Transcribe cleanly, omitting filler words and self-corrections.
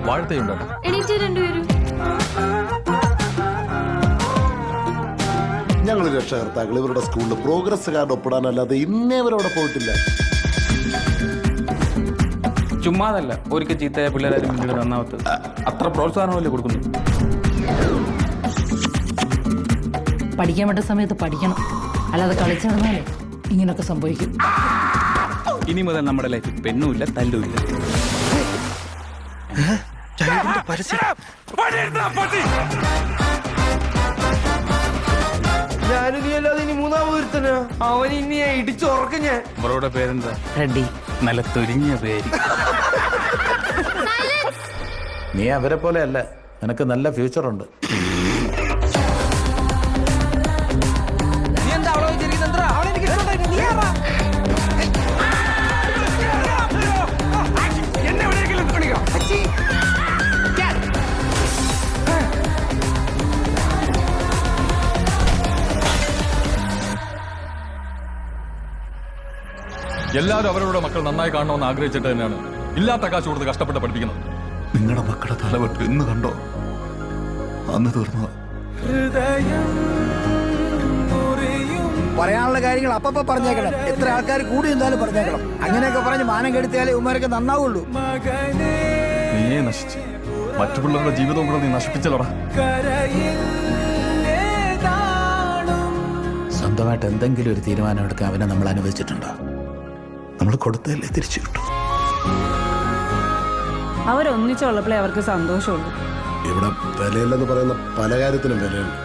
വാഴത്തയുണ്ടോ? എണീറ്റ് രണ്ടുപേരും. ഞങ്ങൾ രക്ഷകർത്താക്കൾ ഇവരുടെ സ്കൂളിൽ പ്രോഗ്രസ് കാർഡ് ഒപ്പിടാനല്ലാതെ ഇന്നേവരവിടെ പോയിട്ടില്ല. ചുമ്മാതല്ല ഒരിക്കൽ ചീത്തയായ പിള്ളേരാരും പിന്നീട് നന്നാവത്ത്. അത്ര പ്രോത്സാഹനമല്ലേ കൊടുക്കുന്നു. പഠിക്കാൻ വേണ്ട സമയത്ത് പഠിക്കണം, അല്ലാതെ കളിച്ചു നടന്നാലേ ഇങ്ങനൊക്കെ സംഭവിക്കും. ഇനി മുതൽ നമ്മുടെ ലൈഫിൽ പെണ്ണുമില്ല തല്ലുമില്ല. ഞാനില്ലാതെ ഇനി മൂന്നാമതൊരുത്തനാ. അവൻ ഇനി ഇടിച്ചുറക്കം ഞാൻ. അവരുടെ പേരെന്താ? റെഡി. നല്ല തൊരിഞ്ഞ പേര്. നീ അവരെ പോലെ അല്ല, നിനക്ക് നല്ല ഫ്യൂച്ചറുണ്ട്. നീ എന്താ അവളെ വെച്ചിരിക്കുന്നത്? അവളെ എനിക്ക് ഇഷ്ടമുണ്ടായിരുന്നു. നീ ആരാ? എന്നെ എവിടെയെങ്കിലും കാണിക്കാം. എല്ലാവരും അവരുടെ മക്കൾ നന്നായി കാണണമെന്ന് ആഗ്രഹിച്ചിട്ട് തന്നെയാണ് ഇല്ലാത്ത കാശ് കൊടുത്ത് കഷ്ടപ്പെട്ട് പഠിപ്പിക്കുന്നത്. നിങ്ങളുടെ മക്കളുടെ തലവെട്ട് എന്ന് കണ്ടോ? അന്ന് തീർന്നതാ. പറയാനുള്ള കാര്യങ്ങൾ അപ്പപ്പ പറഞ്ഞേക്കണം. എത്ര ആൾക്കാർ കൂടി നിന്നാലും പറഞ്ഞേക്കണം. അങ്ങനെയൊക്കെ പറഞ്ഞ് മാനം കെടുത്തിയാലേ ഉമ്മാരൊക്കെ നന്നാവുള്ളൂ. നീയെ നശിച്ചു, മറ്റു പിള്ളേരുടെ ജീവിതവും കൂടെ നീ നശിപ്പിച്ചല്ലോടാ. സ്വന്തമായിട്ട് എന്തെങ്കിലും ഒരു തീരുമാനം എടുക്കാൻ അവനെ നമ്മൾ അനുവദിച്ചിട്ടുണ്ടോ? നമ്മൾ കൊടുത്തതല്ലേ തിരിച്ചു കിട്ടും. അവരൊന്നിച്ചുള്ളപ്പോഴേ അവർക്ക് സന്തോഷമുള്ളൂ. ഇവിടെ വിലയില്ലെന്ന് പറയുന്ന പല കാര്യത്തിനും വിലയുണ്ട്.